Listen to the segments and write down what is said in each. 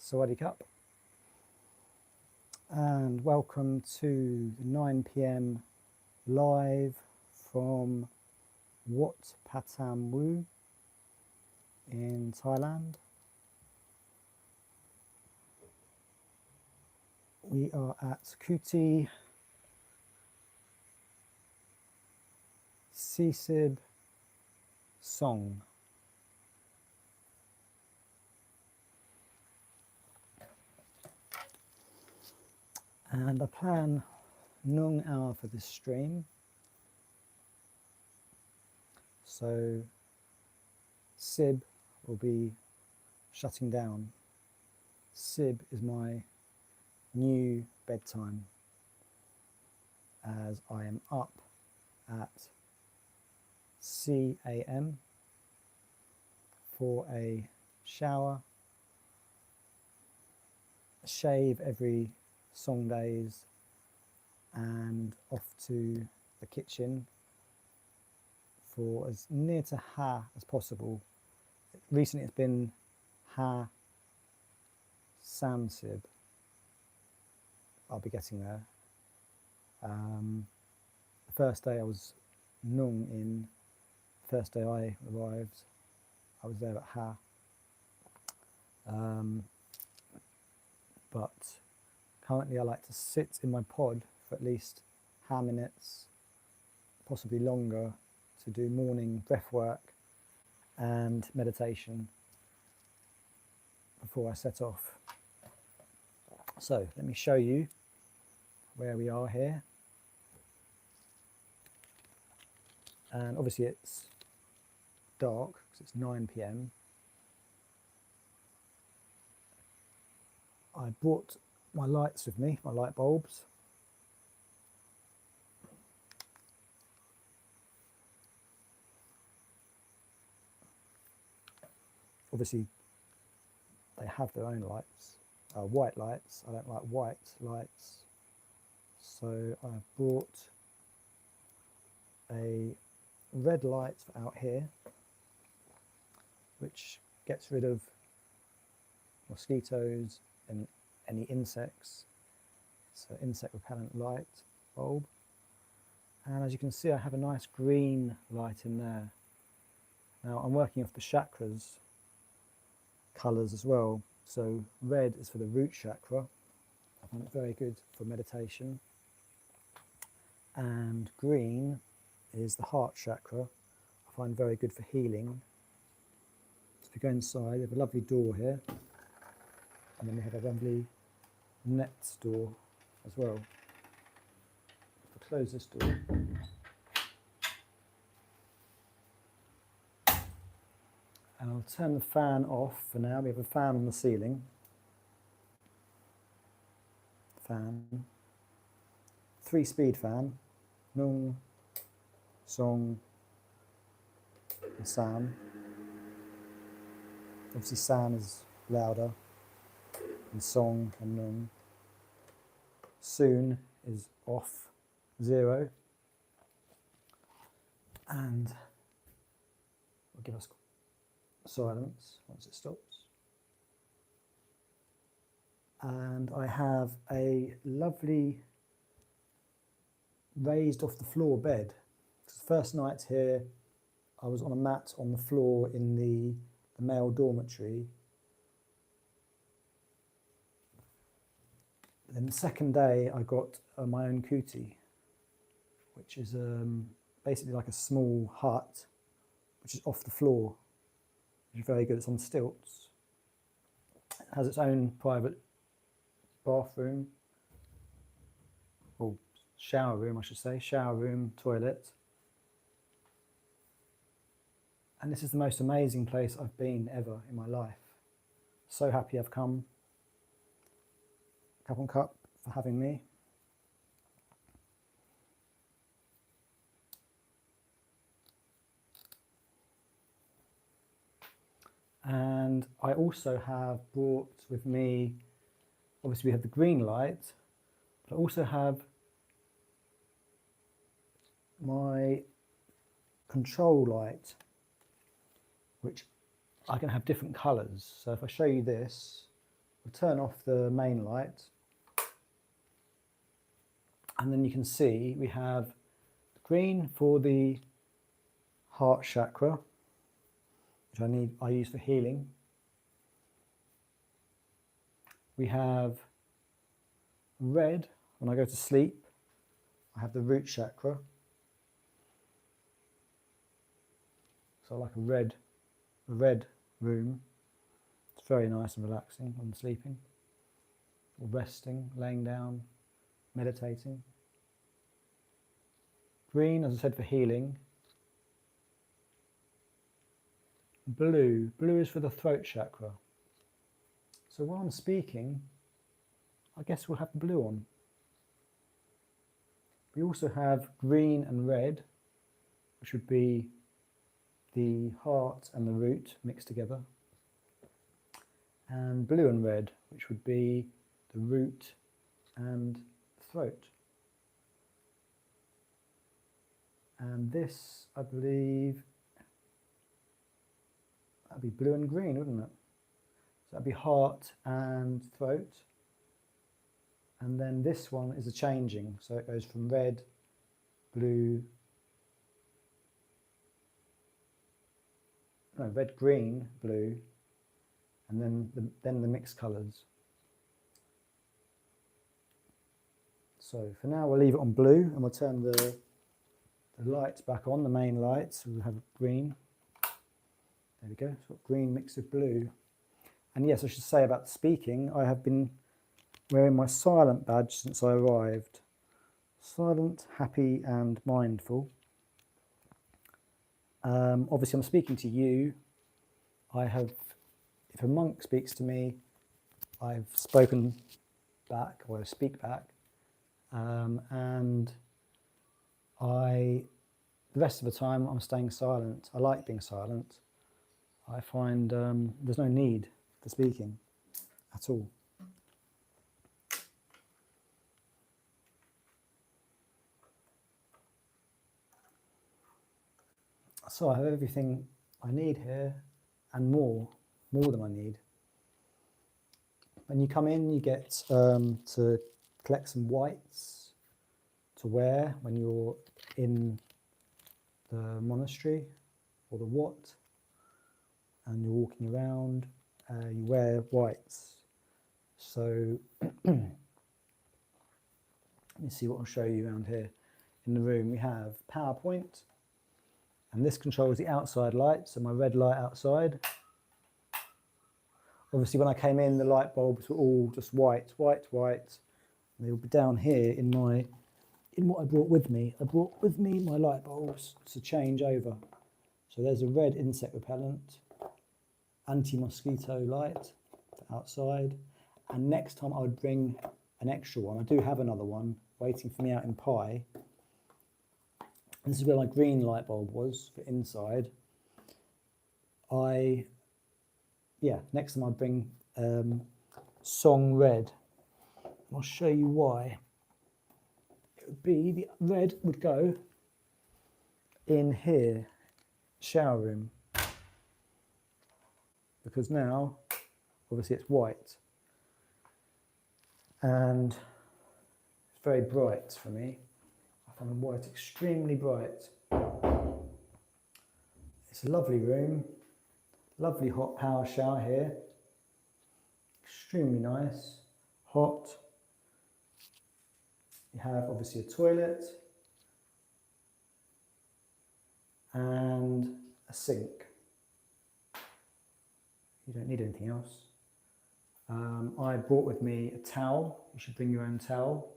Sawadee Cup, and welcome to the 9 p.m. live from Wat Pa Tam Wua in Thailand. We are at Kuti Sisib Song. And I plan Nung hour for this stream. So Sib will be shutting down. Sib is my new bedtime, as I am up at CAM for a shower, a shave every song days, and off to the kitchen for as near to Ha as possible. Recently it's been Ha Samsib. I'll be getting there. The first day I was Nung in. First day I arrived, I was there at Ha. But currently I like to sit in my pod for at least Ha minutes, possibly longer, to do morning breath work and meditation before I set off. So let me show you where we are here. And obviously it's dark because it's 9 p.m. I brought my lights with me, my light bulbs. Obviously they have their own lights, white lights. I don't like white lights. So I brought a red light out here, which gets rid of mosquitoes and any insects. It's an insect repellent light bulb. And as you can see, I have a nice green light in there. Now I'm working off the chakras colours as well. So red is for the root chakra. I find it very good for meditation. And green is the heart chakra. I find very good for healing. So if we go inside, we have a lovely door here. And then we have a lovely net door as well. If I close this door, and I'll turn the fan off for now. We have a fan on the ceiling. Fan. 3-speed fan. Nung, Song, and San. Obviously San is louder, and Song and Nung. Soon is off, 0, and will give us silence once it stops. And I have a lovely raised off the floor bed. The first night here I was on a mat on the floor in the male dormitory. Then the second day I got my own kuti, which is basically like a small hut which is off the floor, which is very good. It's on stilts. It has its own private bathroom, or shower room I should say, shower room, toilet. And this is the most amazing place I've been ever in my life. So happy I've come. Cup on Cup for having me. And I also have brought with me, obviously we have the green light, but I also have my control light, which I can have different colours. So if I show you this, We'll turn off the main light, and then you can see we have green for the heart chakra, which I use for healing. We have red when I go to sleep. I have the root chakra. So I like a red room. It's very nice and relaxing when sleeping, or resting, laying down, meditating. Green, as I said, for healing. Blue is for the throat chakra. So while I'm speaking, I guess we'll have the blue on. We also have green and red, which would be the heart and the root mixed together. And blue and red, which would be the root and the throat. And this, I believe, that'd be blue and green, wouldn't it? So that'd be heart and throat. And then this one is a changing, so it goes from red, blue, no, red, green, blue, and then the mixed colours. So for now we'll leave it on blue, and we'll turn the lights back on, the main lights. We'll have green. There we go, so green mixed with blue. And yes, I should say about speaking, I have been wearing my silent badge since I arrived. Silent, happy and mindful. Obviously I'm speaking to you. If a monk speaks to me, I've spoken back, or I speak back. And the rest of the time I'm staying silent. I like being silent. I find there's no need for speaking at all. So I have everything I need here and more than I need. When you come in, you get to collect some whites to wear when you're in the monastery or the Wat, and you're walking around. You wear whites. So let me see what I'll show you around here. In the room we have PowerPoint, and this controls the outside light, so my red light outside. Obviously when I came in, the light bulbs were all just white. And they'll be down here in what I brought with me. I brought with me my light bulbs to change over. So there's a red insect repellent, anti-mosquito light for outside. And next time I would bring an extra one. I do have another one waiting for me out in Pai. This is where my green light bulb was for inside. Next time I bring Song Red. I'll show you why. It would be, the red would go in here, shower room. Because now, obviously it's white. And it's very bright for me. I find white extremely bright. It's a lovely room, lovely hot power shower here. Extremely nice, hot. You have obviously a toilet and a sink. You don't need anything else. I brought with me a towel. You should bring your own towel.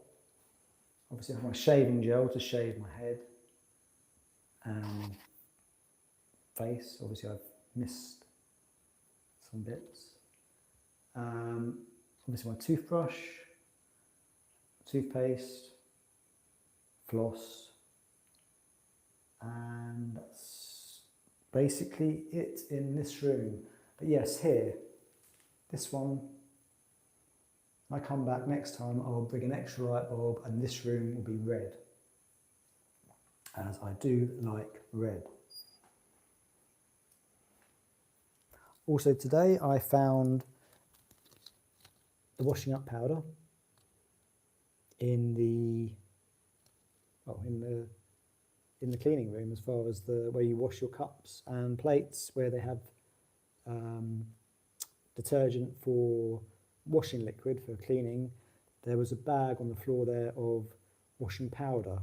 Obviously I have my shaving gel to shave my head and face. Obviously I've missed some bits. Obviously my toothbrush, toothpaste, floss, and that's basically it in this room. But yes, here, this one, when I come back next time, I'll bring an extra light bulb and this room will be red, as I do like red. Also today I found the washing up powder in the cleaning room, as far as the where you wash your cups and plates, where they have detergent for washing liquid for cleaning. There was a bag on the floor there of washing powder.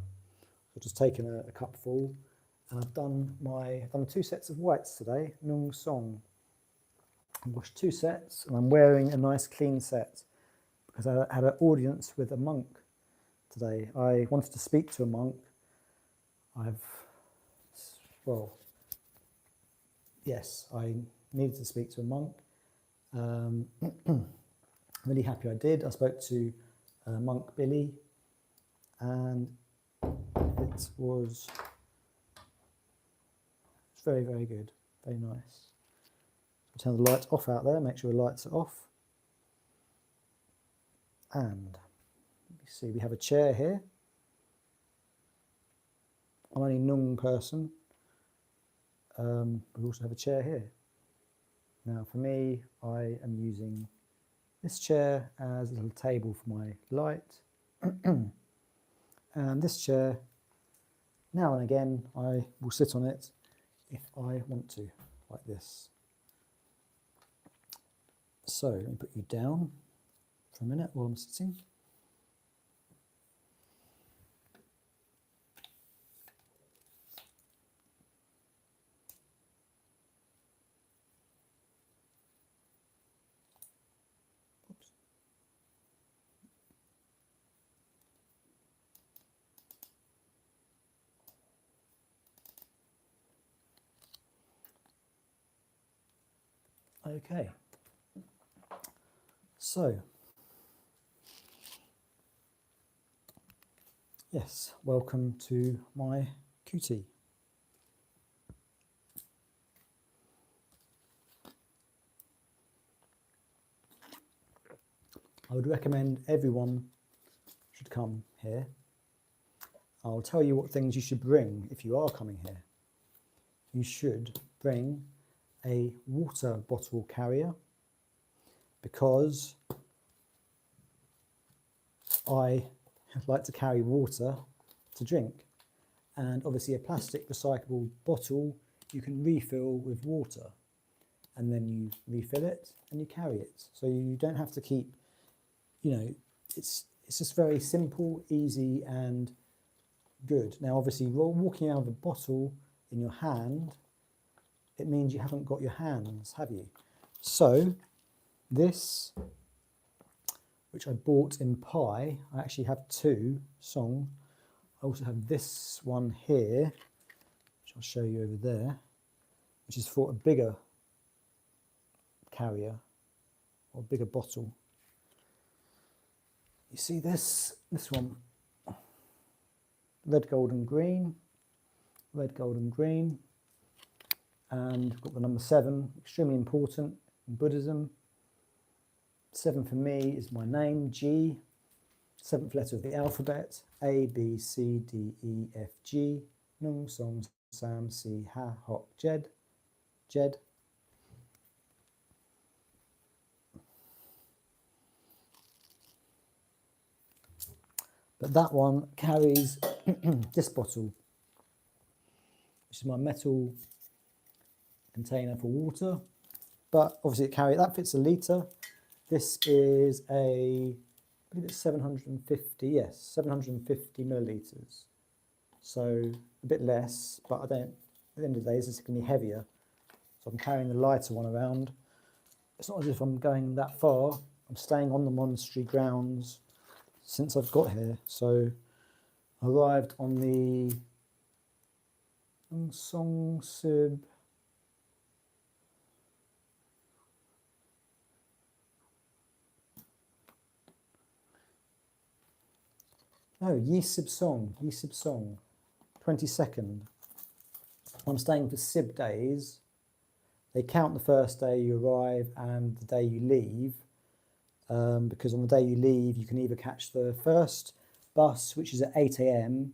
I've just taken a cupful, and I've done 2 sets of whites today, Nung Song. I washed 2 sets, and I'm wearing a nice clean set because I had an audience with a monk today. I wanted to speak to a monk. Yes, I needed to speak to a monk. I'm really happy I did. I spoke to Monk Billy, and it was very, very good, very nice. I'll turn the lights off out there, make sure the lights are off. And let me see, we have a chair here. I'm only Nung person. We also have a chair here. Now for me, I am using this chair as a little table for my light. And this chair, now and again, I will sit on it if I want to, like this. So let me put you down for a minute while I'm sitting. Oops. Okay. So, yes, welcome to my QT. I would recommend everyone should come here. I'll tell you what things you should bring if you are coming here. You should bring a water bottle carrier, because I like to carry water to drink, and obviously a plastic recyclable bottle you can refill with water, and then you refill it and you carry it, so you don't have to keep, it's just very simple, easy and good. Now obviously walking out of a bottle in your hand, it means you haven't got your hands, have you? So this, which I bought in Pai, I actually have 2 Song. I also have this one here, which I'll show you over there, which is for a bigger carrier or a bigger bottle. You see this one, red, gold and green, and got the number 7, extremely important in Buddhism. 7 for me is my name, G, 7th letter of the alphabet, A, B, C, D, E, F, G, Nung, Song, Sam, Si, Ha, Hok, Jed. But that one carries this bottle, which is my metal container for water, but obviously that fits a litre. This is I believe it's 750 millilitres. So a bit less, but at the end of the day, this is going to be heavier. So I'm carrying the lighter one around. It's not as if I'm going that far. I'm staying on the monastery grounds since I've got here. So I arrived on the Song Sib. No, Yisib Song, 22nd. I'm staying for Sib days. They count the first day you arrive and the day you leave, because on the day you leave, you can either catch the first bus, which is at 8 AM,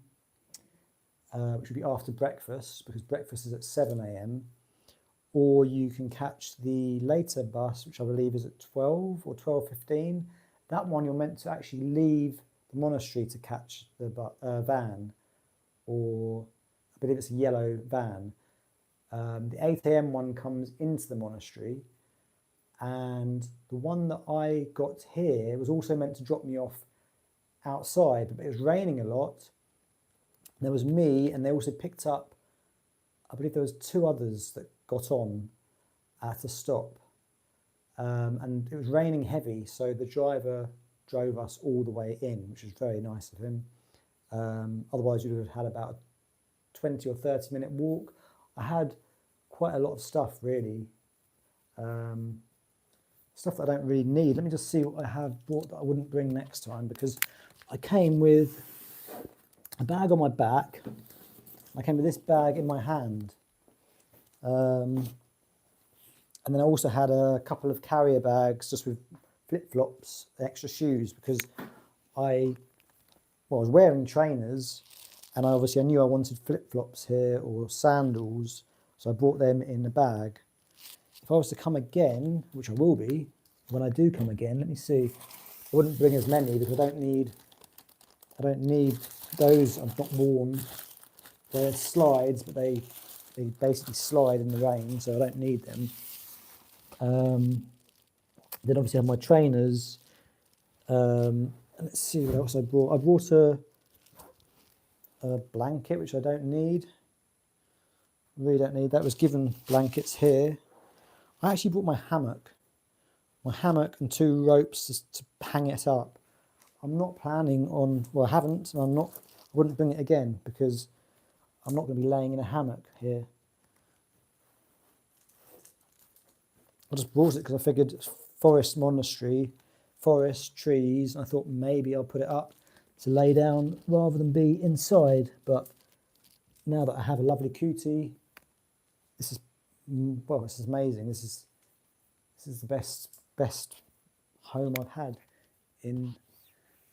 which will be after breakfast, because breakfast is at 7 AM, or you can catch the later bus, which I believe is at 12 or 12:15, That one you're meant to actually leave the monastery to catch the van, or I believe it's a yellow van. The 8 a.m. one comes into the monastery, and the one that I got here was also meant to drop me off outside, but it was raining a lot. There was me, and they also picked up, I believe there was 2 others that got on at a stop, and it was raining heavy, so the driver drove us all the way in, which was very nice of him. Otherwise you would have had about a 20 or 30 minute walk. I had quite a lot of stuff, really, stuff that I don't really need. Let me just see what I have brought that I wouldn't bring next time, because I came with a bag on my back. I came with this bag in my hand. And then I also had a couple of carrier bags just with flip-flops, extra shoes, because I was wearing trainers, and I knew I wanted flip-flops here or sandals, so I brought them in the bag. If I was to come again, which I will be, when I do come again, let me see. I wouldn't bring as many because I don't need those. I've not worn. They're slides, but they basically slide in the rain, so I don't need them. Then obviously I have my trainers. Let's see what else I brought. I brought a blanket, which I don't need. Really don't need. That was given blankets here. I actually brought my hammock and 2 ropes to hang it up. I'm not planning on, well, I haven't, and I wouldn't bring it again because I'm not going to be laying in a hammock here. I just brought it because I figured forest monastery, forest, trees, and I thought maybe I'll put it up to lay down rather than be inside. But now that I have a lovely cootie, this is amazing. This is the best home I've had in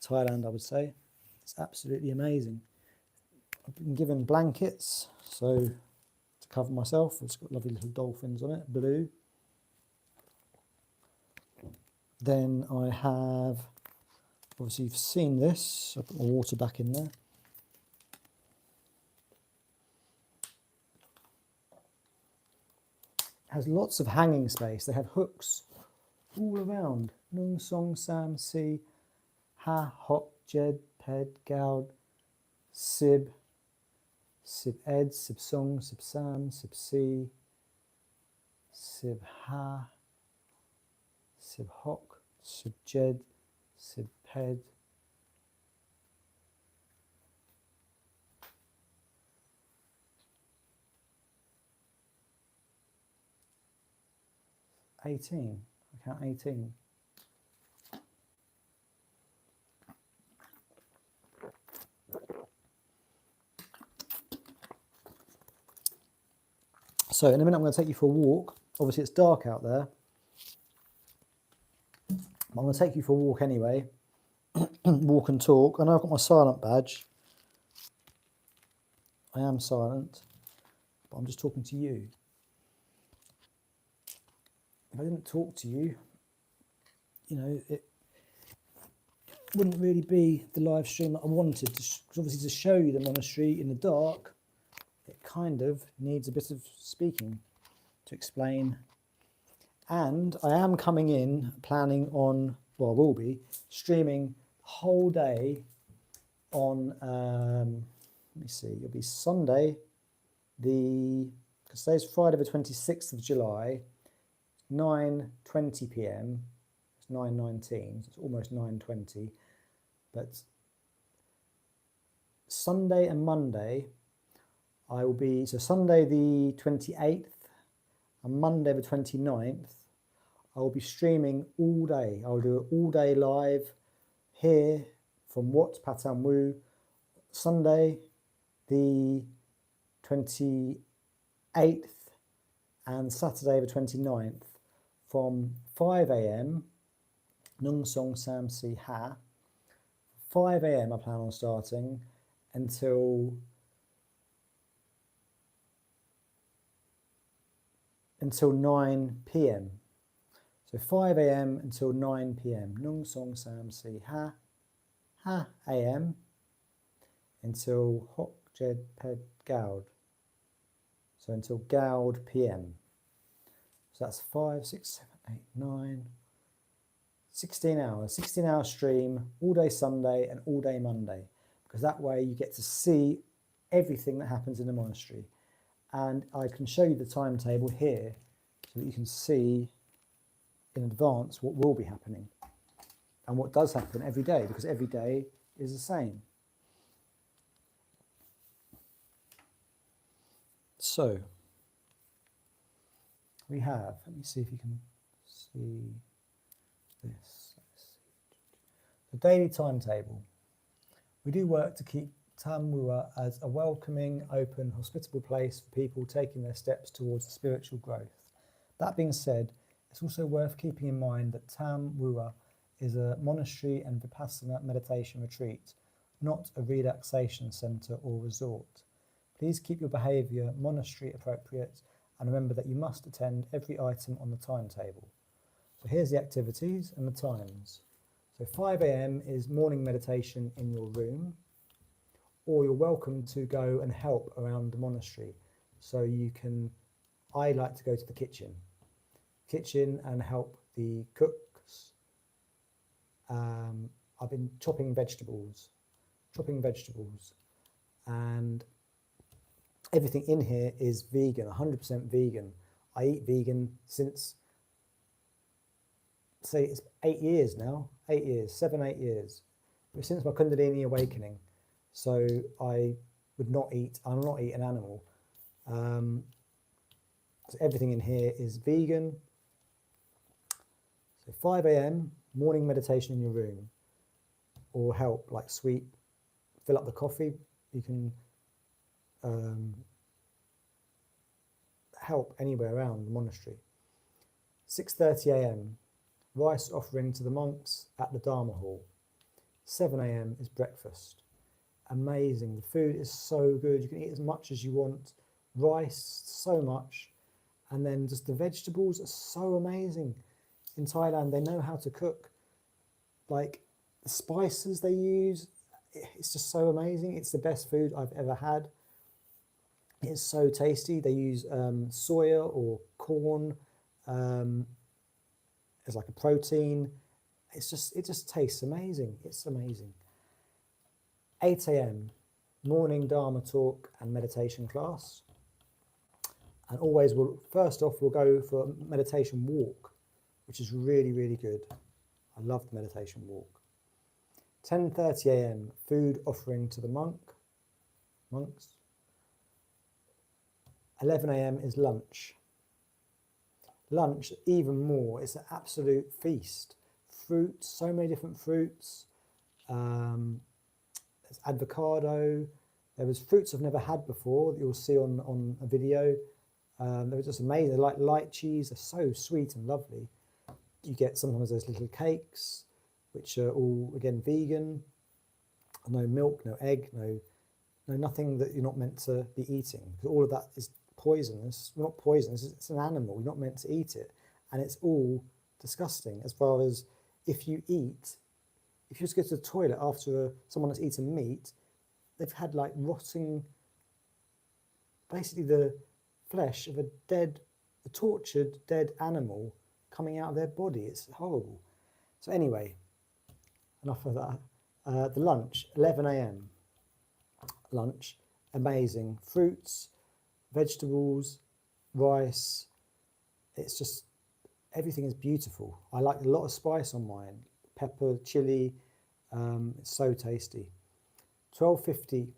Thailand, I would say. It's absolutely amazing. I've been given blankets, so to cover myself. It's got lovely little dolphins on it, blue. Then I have, obviously you've seen this, I put my water back in there. It has lots of hanging space. They have hooks all around. Nung song sam si ha hok jed ped gaud sib ed sib song sib sam sib si sib ha sib hok sib jed sib ped 18. I count 18. So in a minute I'm going to take you for a walk. Obviously it's dark out there. I'm going to take you for a walk anyway. Walk and talk. I know I've got my silent badge. I am silent, but I'm just talking to you. If I didn't talk to you, it wouldn't really be the live stream that I wanted. Because obviously to show you the monastery in the dark, it kind of needs a bit of speaking to explain. And I am coming in planning on, well, I will be streaming the whole day on, let me see, it'll be Sunday, because today's Friday the 26th of July, 9:20 p.m. It's 9:19, so it's almost 9:20. But Sunday and Monday, I will be, so Sunday the 28th and Monday the 29th, I will be streaming all day. I will do it all day live here from Wat Pa Tam Wua. Sunday the 28th and Saturday the 29th from 5 a.m. Nung Song Sam Si Ha. 5 a.m. I plan on starting until 9 p.m. So 5 a.m. until 9 p.m. Nung Song Sam Si Ha a.m. until Hok Jed Ped Gaud. So until Gaud p.m. So that's 5, 6, 7, 8, 9, 16 hours. 16-hour stream all day Sunday and all day Monday, because that way you get to see everything that happens in the monastery. And I can show you the timetable here so that you can see in advance what will be happening and what does happen every day, because every day is the same. So we have, let me see if you can see this. The daily timetable. We do work to keep Tam Wua as a welcoming, open, hospitable place for people taking their steps towards spiritual growth. That being said, it's also worth keeping in mind that Tam Wua is a monastery and vipassana meditation retreat, not a relaxation centre or resort. Please keep your behaviour monastery appropriate and remember that you must attend every item on the timetable. So here's the activities and the times. So 5 a.m. is morning meditation in your room, or you're welcome to go and help around the monastery. So you can, I like to go to the kitchen and help the cooks. I've been chopping vegetables, and everything in here is vegan, 100% vegan. I eat vegan since, say, it's 8 years now, 8 years, 7, 8 years, since my Kundalini awakening. So I'll not eat an animal. So everything in here is vegan. So 5 a.m, morning meditation in your room, or help, like sweep, fill up the coffee. You can help anywhere around the monastery. 6:30 a.m, rice offering to the monks at the Dharma hall. 7 a.m. is breakfast. Amazing. The food is so good. You can eat as much as you want. Rice, so much. And then just the vegetables are so amazing. In Thailand, they know how to cook. Like the spices they use, it's just so amazing. It's the best food I've ever had. It's so tasty. They use soya or corn as like a protein. It just tastes amazing. It's amazing. 8 a.m, morning Dharma talk and meditation class. And always, first off, we'll go for a meditation walk, which is really, really good. I love the meditation walk. 10:30 a.m, food offering to the monks. 11 a.m. is lunch. Lunch, even more, it's an absolute feast. Fruits, so many different fruits. There's avocado. There was fruits I've never had before that you'll see on a video. They were just amazing. They're like light cheese. They're so sweet and lovely. You get sometimes those little cakes, which are all, again, vegan. No milk, no egg, no nothing that you're not meant to be eating. Because all of that is poisonous. Well, not poisonous, it's an animal. You're not meant to eat it. And it's all disgusting as far as if you just go to the toilet after someone has eaten meat, they've had like rotting, basically the flesh of a tortured dead animal coming out of their body. It's horrible. So anyway, enough of that. The lunch, 11 a.m. lunch, amazing. Fruits, vegetables, rice. It's just, everything is beautiful. I like a lot of spice on mine. Pepper, chili, it's so tasty. 12:50,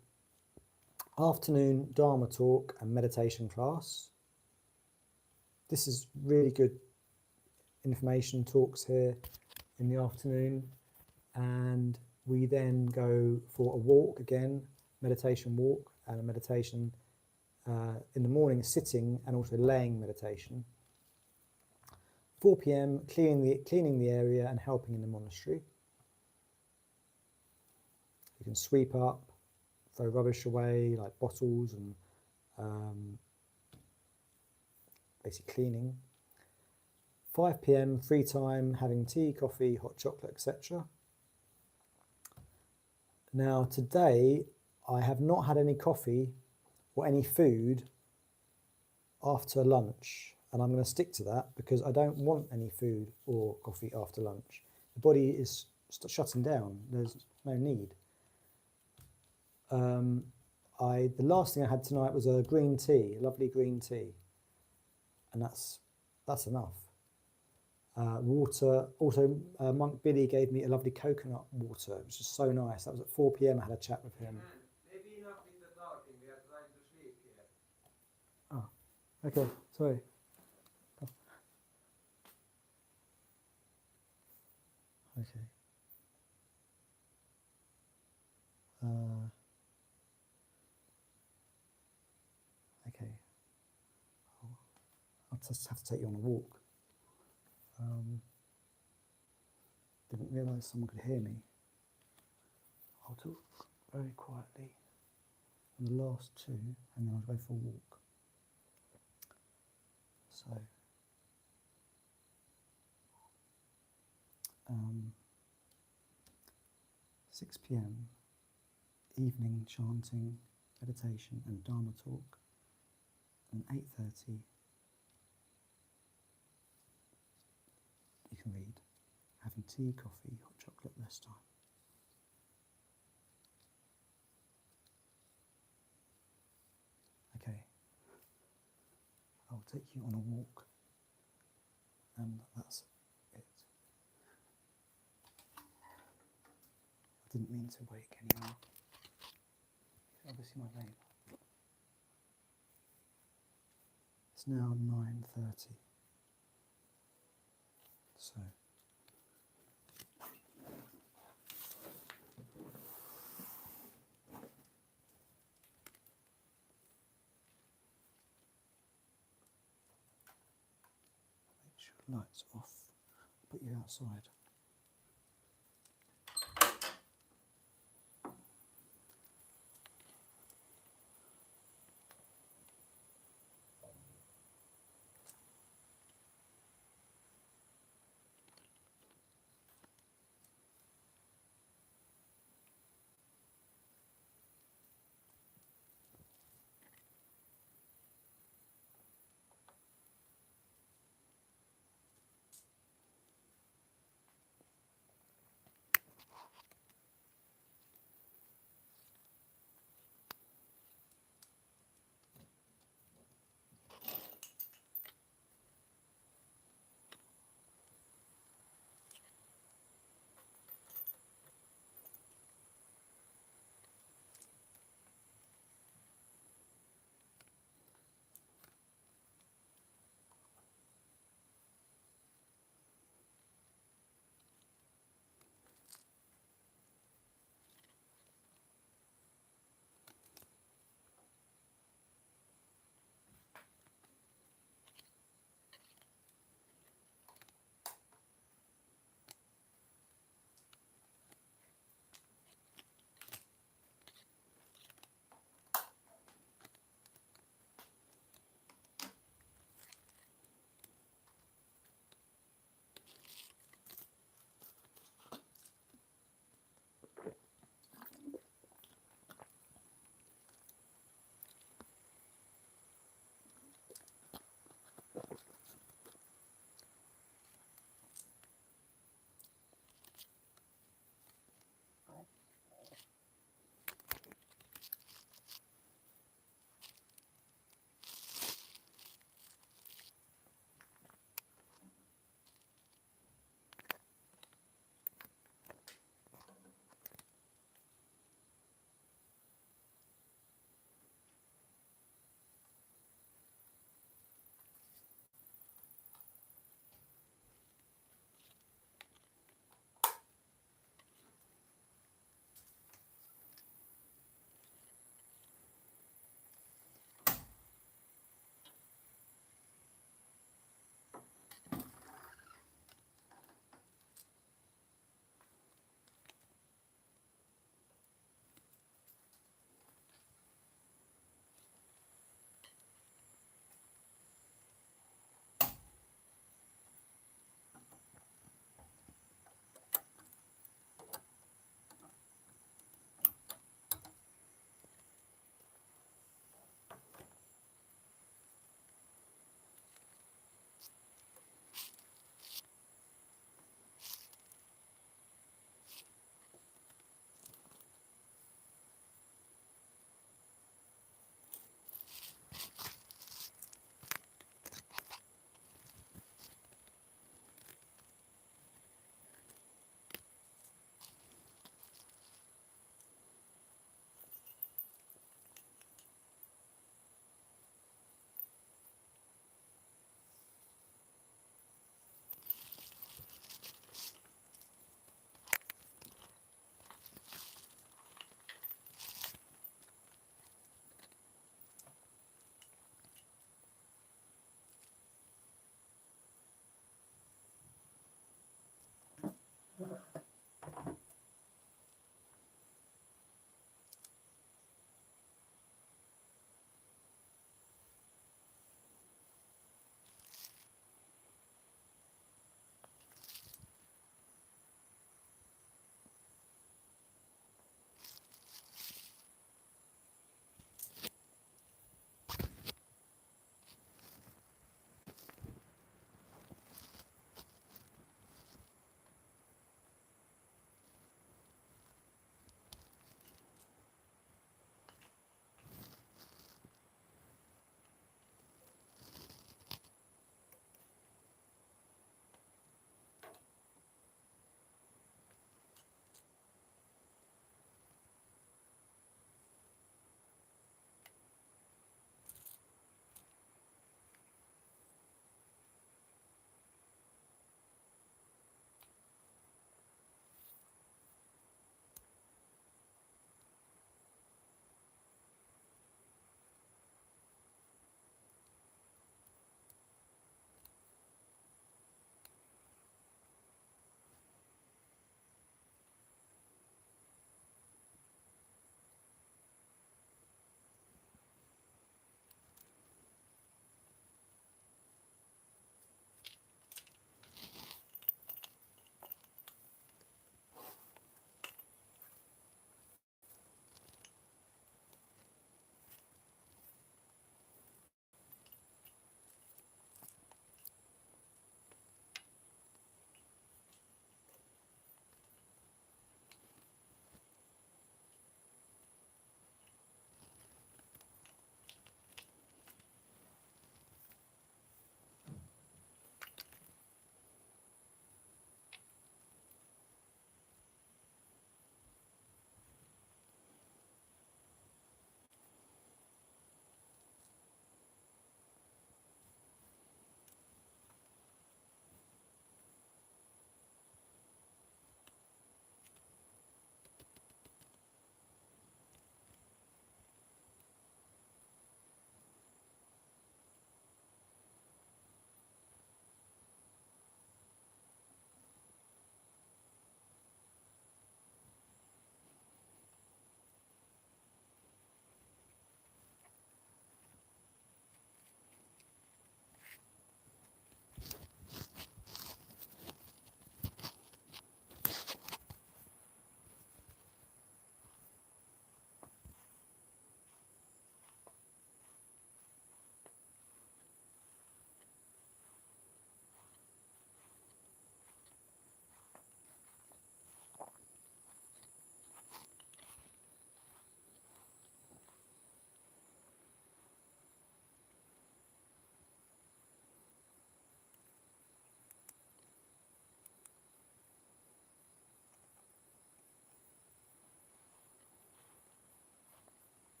afternoon Dharma talk and meditation class. This is really good information, talks here in the afternoon. And we then go for a walk again, meditation walk, and a meditation in the morning, sitting and also laying meditation. 4 p.m, cleaning the area and helping in the monastery. You can sweep up, throw rubbish away, like bottles, and basic cleaning. 5 p.m. free time, having tea, coffee, hot chocolate, etc. Now today I have not had any coffee or any food after lunch, and I'm going to stick to that because I don't want any food or coffee after lunch. The body is shutting down. There's no need. The last thing I had tonight was a green tea, a lovely green tea, and that's enough. Water. Also, Monk Billy gave me a lovely coconut water, which is so nice. That was at 4 p.m. I had a chat with him. Maybe enough with the talking. We are trying to sleep here. Oh, okay. Sorry. Okay. Okay. I'll just have to take you on a walk. Didn't realise someone could hear me. I'll talk very quietly on the last two, and then I'll go for a walk. So, 6 p.m. evening chanting, meditation, and Dharma talk, and 8:30 you can read, having tea, coffee, hot chocolate, less time. Okay, I'll take you on a walk, and that's it. I didn't mean to wake anyone. Obviously my neighbour. It's now 9:30. So make sure the lights off. Put you outside.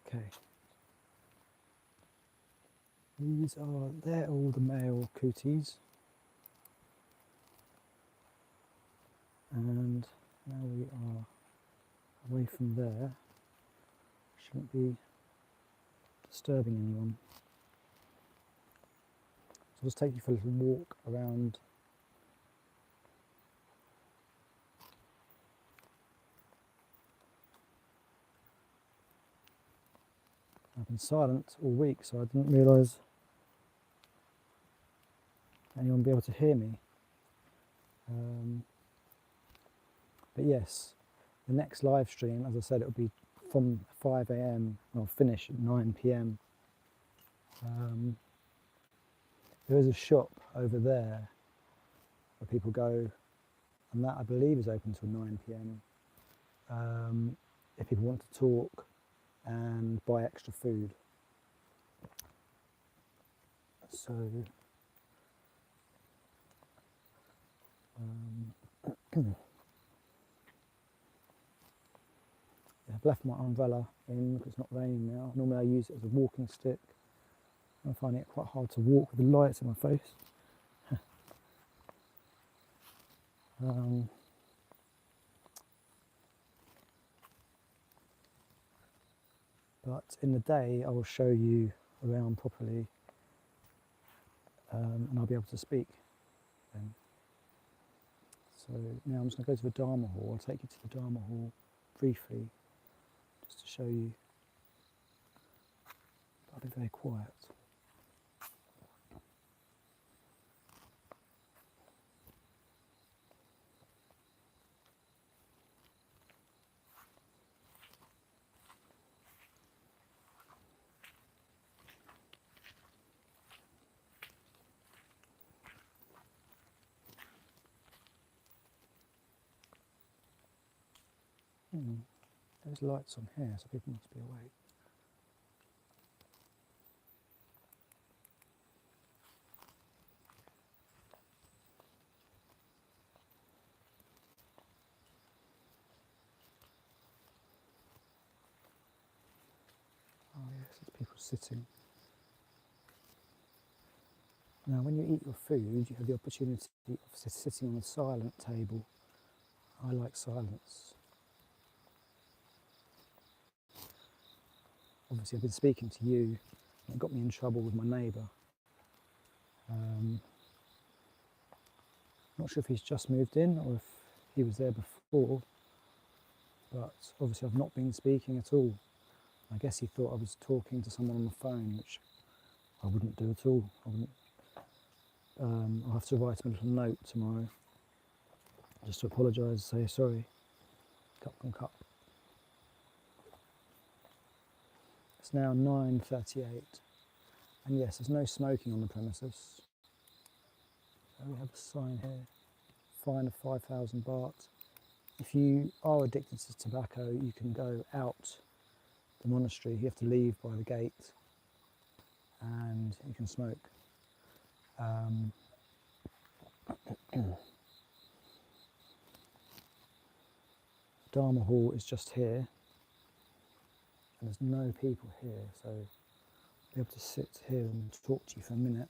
Okay. They're all the male cooties. And now we are away from there. Shouldn't be disturbing anyone. So I'll just take you for a little walk around. I've been silent all week, so I didn't realise anyone would be able to hear me. But yes, the next live stream, as I said, it'll be from 5 AM and I'll finish at 9 PM. There is a shop over there where people go, and that I believe is open till 9 PM. If people want to talk and buy extra food. So I've left my umbrella in because it's not raining now. Normally I use it as a walking stick. I'm finding it quite hard to walk with the lights in my face. But in the day I will show you around properly, and I'll be able to speak then. So now I'm just going to go to the Dharma Hall. I'll take you to the Dharma Hall briefly just to show you. I'll be very quiet. There's lights on here, so people must be awake. Oh yes, there's people sitting. Now when you eat your food, you have the opportunity of sitting on a silent table. I like silence. Obviously I've been speaking to you, and it got me in trouble with my neighbour. Not sure if he's just moved in or if he was there before, but obviously I've not been speaking at all. I guess he thought I was talking to someone on the phone, which I wouldn't do at all. I'll have to write him a little note tomorrow just to apologise, say sorry, cup and cup. It's now 9:38, and yes, there's no smoking on the premises. We have a sign here, fine of 5,000 baht. If you are addicted to tobacco, you can go out the monastery. You have to leave by the gate, and you can smoke. Dharma Hall is just here, and there's no people here, so I'll be able to sit here and talk to you for a minute.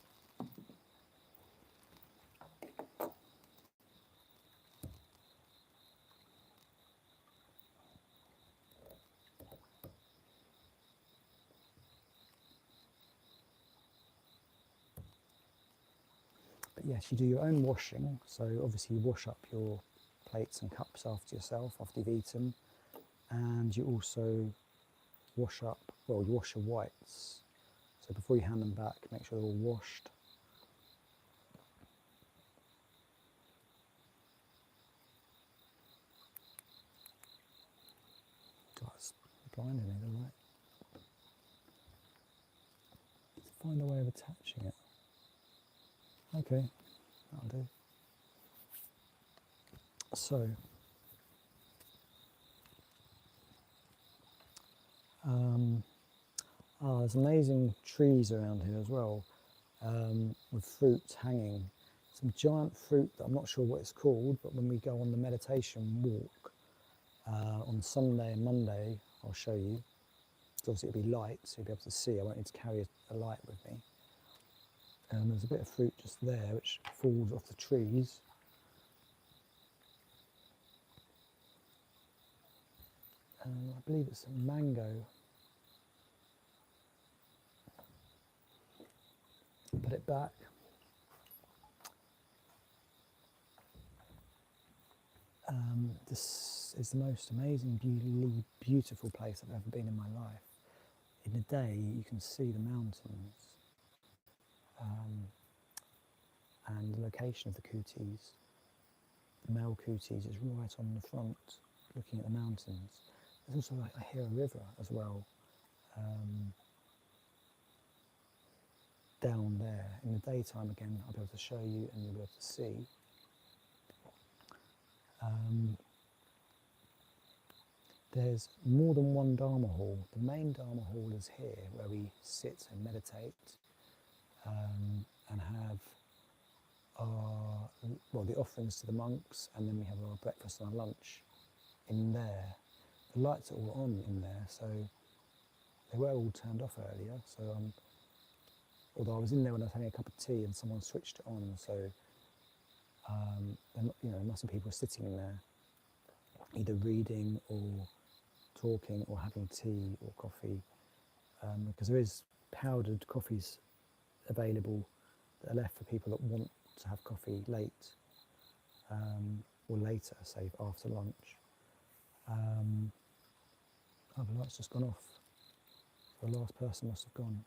But yes, you do your own washing, so obviously you wash up your plates and cups after yourself, after you've eaten, and you also wash up, well, you wash your whites. So before you hand them back, make sure they're all washed. God, it's blinding me, the light. Find a way of attaching it. Okay, that'll do. So, there's amazing trees around here as well, with fruits hanging. Some giant fruit that I'm not sure what it's called, but when we go on the meditation walk on Sunday and Monday, I'll show you. obviously it'll be light, so you'll be able to see. I won't need to carry a light with me. There's a bit of fruit just there which falls off the trees. I believe it's a mango. Put it back. This is the most amazing, beautiful place I've ever been in my life. In the day, you can see the mountains, and the location of the kutis. The male kutis is right on the front, looking at the mountains. There's also, I hear a river as well, down there. In the daytime, again, I'll be able to show you and you'll be able to see. There's more than one Dharma hall. The main Dharma hall is here, where we sit and meditate, and have the offerings to the monks, and then we have our breakfast and our lunch in there. The lights are all on in there, so they were all turned off earlier. So although I was in there when I was having a cup of tea, and someone switched it on, so there must be people sitting in there, either reading or talking or having tea or coffee, because there is powdered coffees available that are left for people that want to have coffee late, or later, say after lunch. The light's just gone off. The last person must have gone.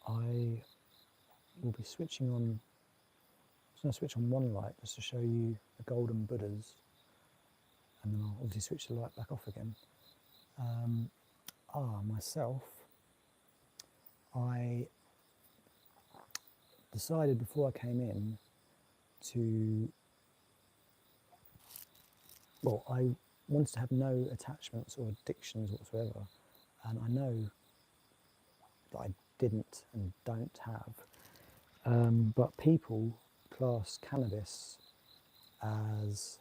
I will be switching on. I'm just going to switch on one light just to show you the golden Buddhas, and then I'll obviously switch the light back off again. Myself, I decided before I came in I wanted to have no attachments or addictions whatsoever, and I know that I didn't and don't have, but people class cannabis as,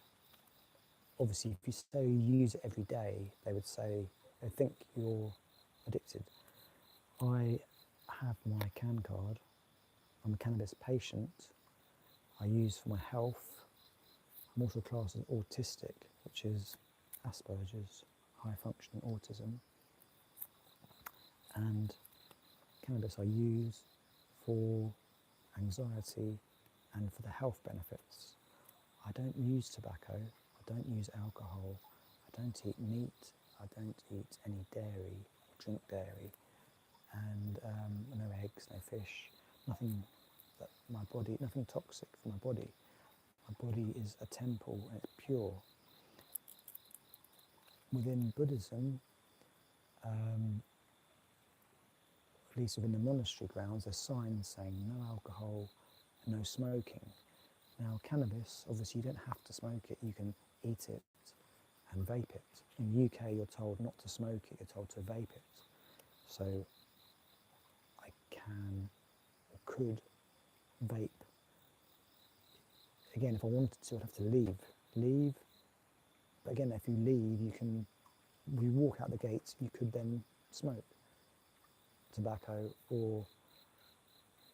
obviously if you say you use it every day, they think you're addicted. I have my CAN card. I'm a cannabis patient. I use for my health. I'm also classed as autistic, which is Asperger's, high functioning autism. And cannabis I use for anxiety and for the health benefits. I don't use tobacco, I don't use alcohol, I don't eat meat, I don't eat any dairy or drink dairy, and no eggs, no fish, nothing toxic for my body. My body is a temple and it's pure. Within Buddhism, at least within the monastery grounds, there's signs saying no alcohol, no smoking. Now cannabis, obviously you don't have to smoke it, you can eat it and vape it. In the UK you're told not to smoke it, you're told to vape it. So I can or could vape. Again, if I wanted to, I'd have to leave. But again, if you leave, you walk out the gates, you could then smoke tobacco or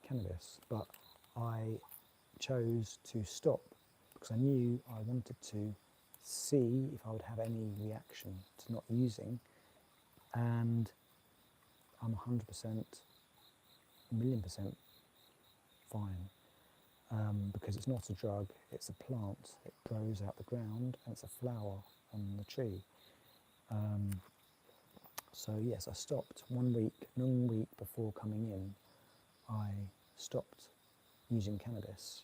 cannabis. But I chose to stop because I knew I wanted to see if I would have any reaction to not using, and I'm 100%, a million percent fine. Because it's not a drug, it's a plant. It grows out the ground and it's a flower on the tree. So yes, I stopped 1 week before coming in. I stopped using cannabis,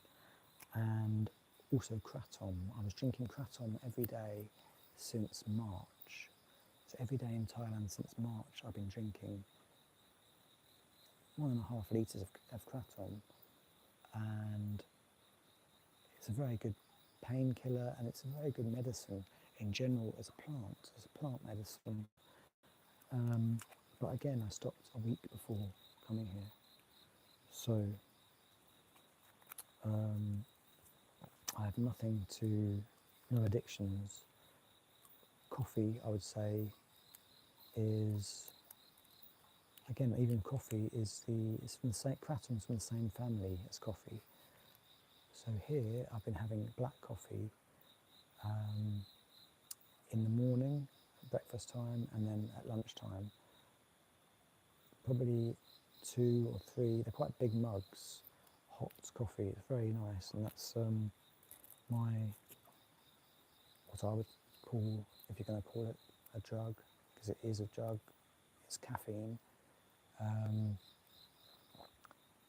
and also kratom. I was drinking kratom every day since March. So every day in Thailand since March I've been drinking 1.5 litres of kratom, and it's a very good painkiller and it's a very good medicine in general as a plant medicine. But again, I stopped a week before coming here. So I have no addictions, coffee, I would say, is, again, even coffee it's from the same, kratom's from the same family as coffee. So here I've been having black coffee in the morning, at breakfast time, and then at lunchtime. Probably 2 or 3, they're quite big mugs, hot coffee. It's very nice, and that's what I would call, if you're going to call it a drug, because it is a drug, it's caffeine.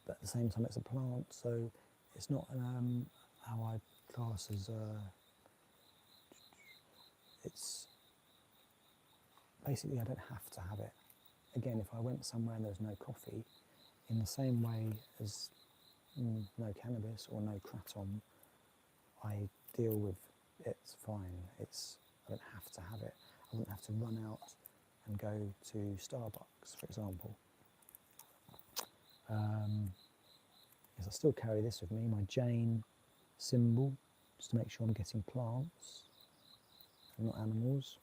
But at the same time it's a plant, so it's not how I class as it's basically, I don't have to have it. Again, if I went somewhere and there was no coffee, in the same way as no cannabis or no kratom, I deal with it's fine. I don't have to have it. I wouldn't have to run out and go to Starbucks, for example. Yes, I still carry this with me, my Jane symbol, just to make sure I'm getting plants and not animals.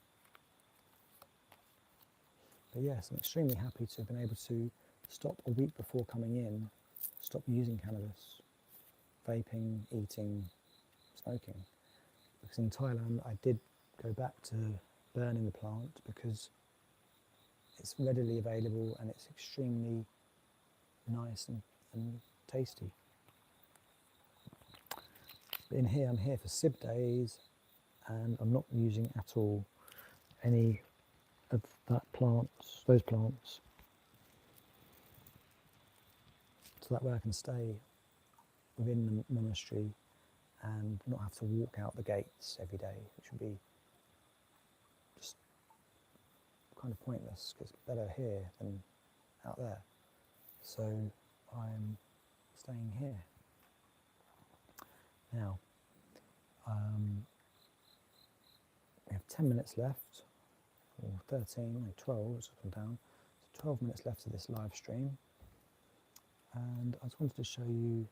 But yes, I'm extremely happy to have been able to stop a week before coming in, stop using cannabis, vaping, eating, smoking. Because in Thailand I did go back to burning the plant because it's readily available and it's extremely nice and tasty. But in here, I'm here for SIB days and I'm not using at all any of those plants. So that way I can stay within the monastery and not have to walk out the gates every day, which would be just kind of pointless, because it's better here than out there. So I'm staying here. Now, we have 10 minutes left, or 13, no, 12, it's up and down. So 12 minutes left of this live stream. And I just wanted to show you,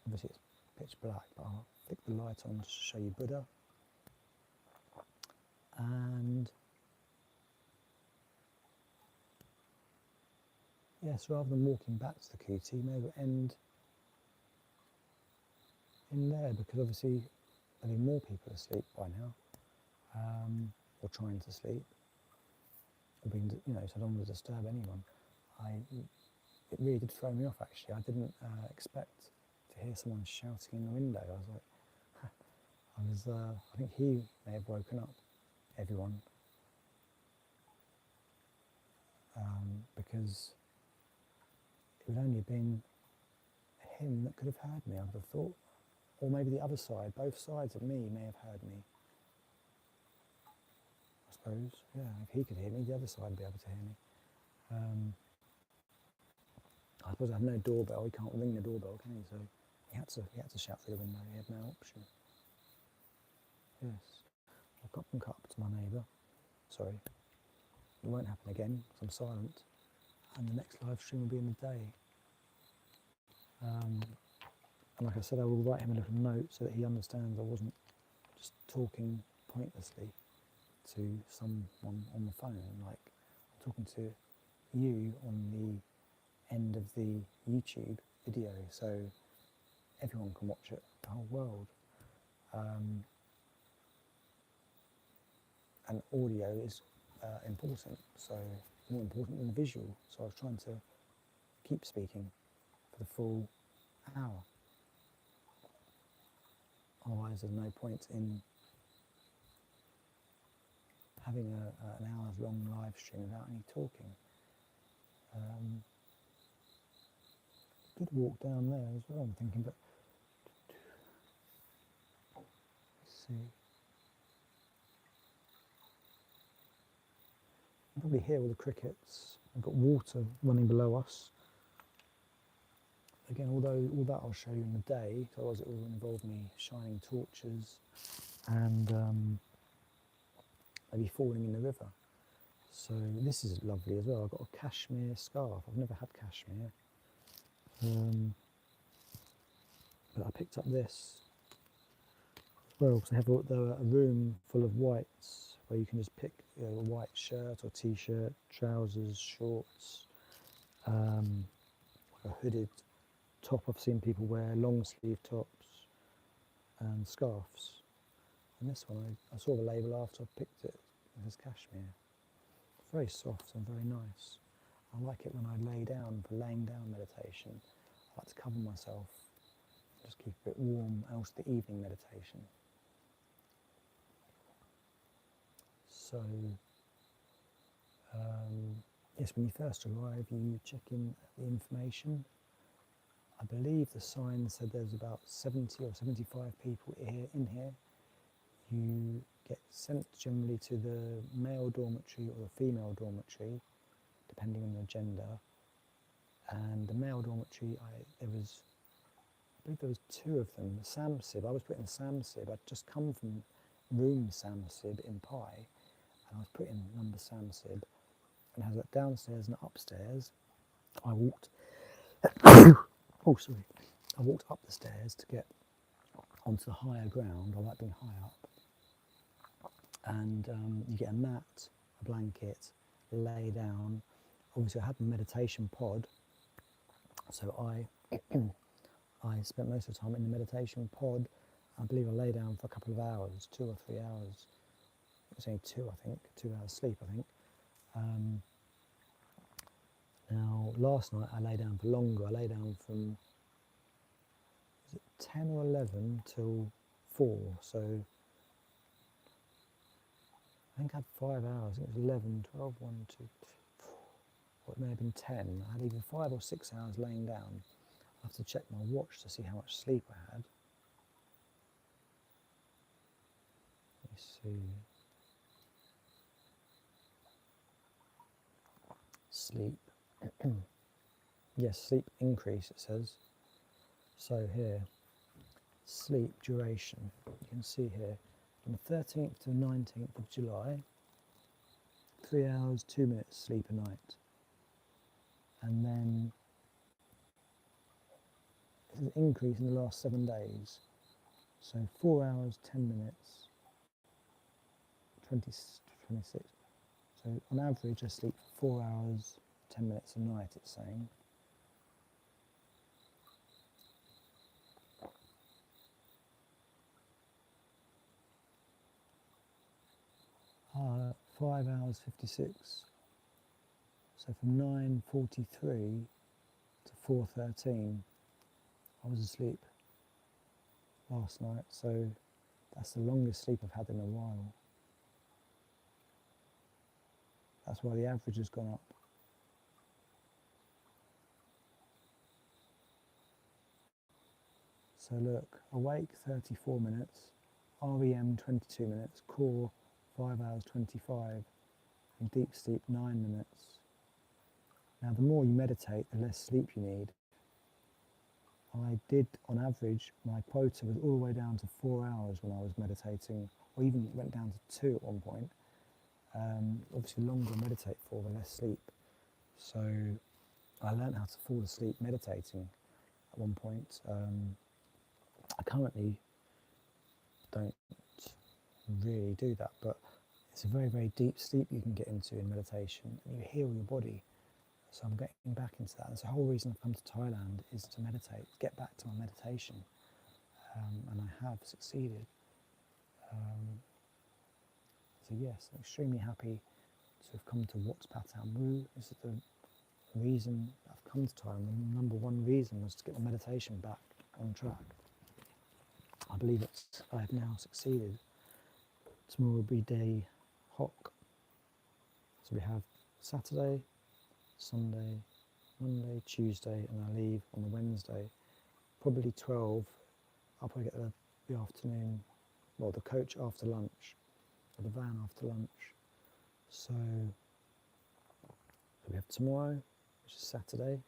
obviously it's pitch black, but I'll flick the light on to show you Buddha. And yes, rather than walking back to the kuti, maybe end in there, because obviously there'll be more people asleep by now, or trying to sleep, or being, so I don't want to disturb anyone. It really did throw me off, actually. I didn't expect to hear someone shouting in the window. I was like, I think he may have woken up everyone, because it would only have been him that could have heard me, I would have thought. Or maybe the other side, both sides of me may have heard me. I suppose, yeah, if he could hear me, the other side would be able to hear me. I suppose I have no doorbell, he can't ring the doorbell, can he? So he had to shout through the window, he had no option. Yes, I'll come up to my neighbour. Sorry, it won't happen again, because I'm silent. And the next live stream will be in the day. And like I said, I will write him a little note so that he understands I wasn't just talking pointlessly to someone on the phone. Like, I'm talking to you on the end of the YouTube video, so everyone can watch it, the whole world. And audio is important, so more important than the visual. So I was trying to keep speaking for the full hour. Otherwise, there's no point in having an hour's long live stream without any talking. Good walk down there as well, I'm thinking, but let's see. You can probably hear all the crickets. We've got water running below us. Again, although all that I'll show you in the day, otherwise it will involve me shining torches and maybe falling in the river. So this is lovely as well. I've got a cashmere scarf. I've never had cashmere. But I picked up this as well, because they have a room full of whites where you can just pick a white shirt or t-shirt, trousers, shorts, like a hooded top. I've seen people wear long sleeve tops and scarves. And this one, I saw the label after I picked it. It says cashmere. Very soft and very nice. I like it when I lay down for laying down meditation. I like to cover myself, just keep it warm, and also the evening meditation. So, yes, when you first arrive, you check in the information. I believe the sign said there's about 70 or 75 people in here. You get sent generally to the male dormitory or the female dormitory, depending on your gender. And the male dormitory, I believe there was 2 of them. The Samsib, I was put in Samsib. I'd just come from room Samsib in Pai, and I was put in number Samsib. And I was downstairs and upstairs. I walked. Oh, sorry. I walked up the stairs to get onto the higher ground. I like being high up. And you get a mat, a blanket, lay down. Obviously, I had the meditation pod, so I spent most of the time in the meditation pod. I believe I lay down for a couple of hours, 2 or 3 hours. It was only 2, I think, 2 hours sleep, I think. Now, last night I lay down for longer. I lay down from, was it 10 or 11 till 4, so I think I had 5 hours. I think it was 11, 12, 1, 2, 4, or it may have been 10. I had either 5 or 6 hours laying down. I have to check my watch to see how much sleep I had. Let me see. Sleep. Yes, sleep increase, it says. So here, sleep duration. You can see here, from the 13th to the 19th of July, 3 hours, 2 minutes sleep a night. And then this is an increase in the last 7 days. So 4 hours, 10 minutes, 26. So on average, I sleep 4 hours, 10 minutes a night, it's saying. Uh, 5 hours, 56. So from 9:43 to 4:13, I was asleep last night. So that's the longest sleep I've had in a while. That's why the average has gone up. So look, awake 34 minutes, REM 22 minutes, core 5 hours 25, and deep sleep 9 minutes. Now the more you meditate, the less sleep you need. I did, on average, my quota was all the way down to 4 hours when I was meditating, or even went down to 2 at one point. Obviously, the longer I meditate for, the less sleep. So I learned how to fall asleep meditating at one point. I currently don't really do that, but it's a very, very deep sleep you can get into in meditation. You heal your body. So I'm getting back into that. That's the whole reason I've come to Thailand, is to meditate, get back to my meditation. And I have succeeded. So yes, I'm extremely happy to have come to Wat Pa Tam Wua. This is the reason I've come to Thailand. The number one reason was to get my meditation back on track. I believe I have now succeeded. Tomorrow will be day hock. So we have Saturday, Sunday, Monday, Tuesday, and I leave on the Wednesday. Probably 12. I'll probably get the afternoon, well, the coach after lunch, or the van after lunch. So we have tomorrow, which is Saturday.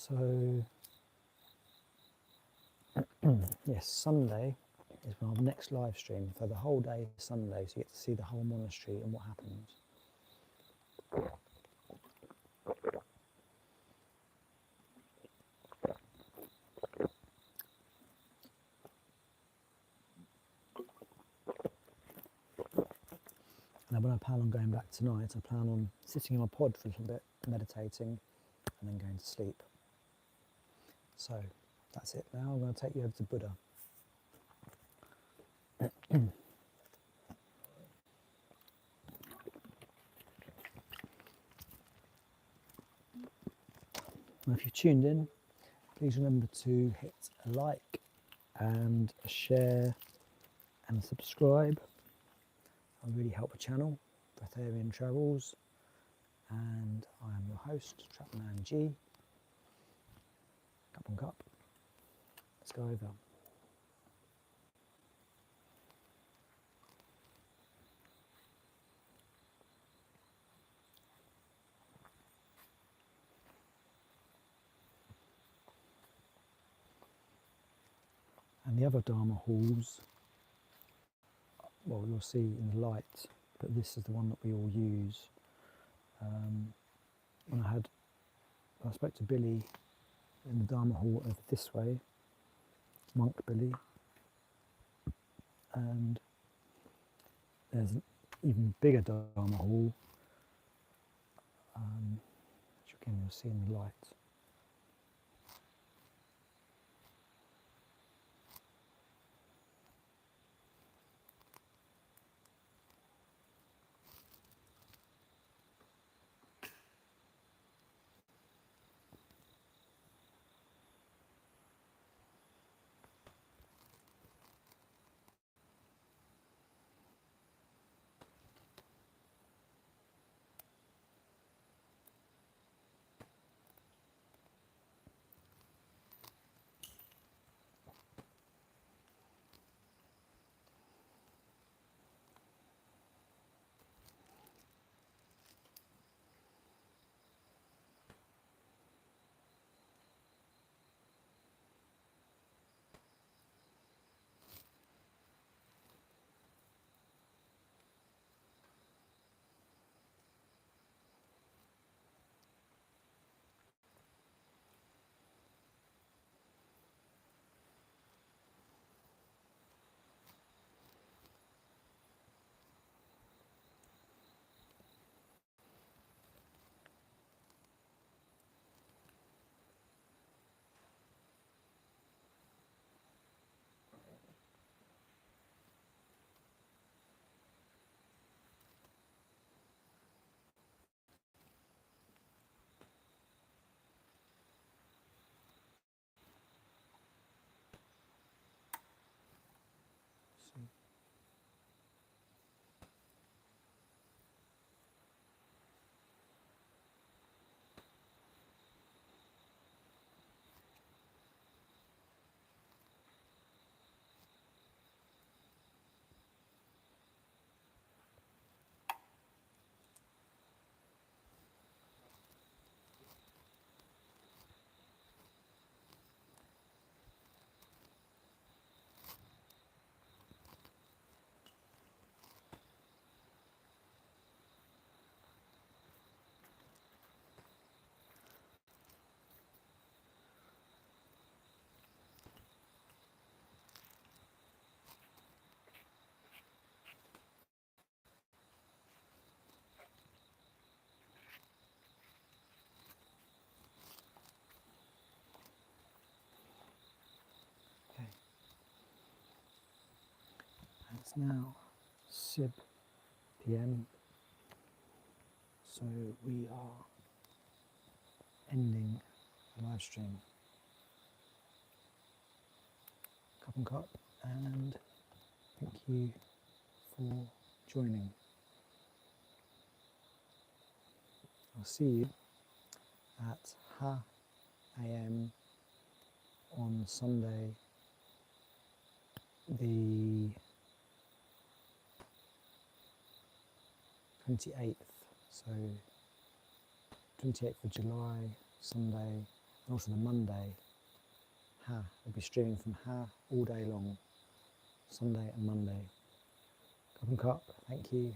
So, yes, Sunday is our next live stream. So the whole day is Sunday, so you get to see the whole monastery and what happens. Now when I plan on going back tonight, I plan on sitting in my pod for a little bit, meditating, and then going to sleep. So that's it now. I'm going to take you over to Buddha. Now if you've tuned in, please remember to hit a like and a share and a subscribe. That will really help the channel, Breatharian Travels. And I am your host, Trapman G. Cup and cup. Let's go over. And the other Dharma halls, well, you'll see in the light, but this is the one that we all use. When I spoke to Billy in the Dharma hall over this way, Monk Billy, and there's an even bigger Dharma hall, which again you'll see in the light. Okay. And it's now Sib PM, so we are ending the live stream. Cup and cup, and thank you for joining. I'll see you at Ha AM on Sunday, the 28th, so 28th of July, Sunday And also the Monday, Ha. We'll be streaming from Ha all day long, Sunday and Monday. Cup and Cup, thank you.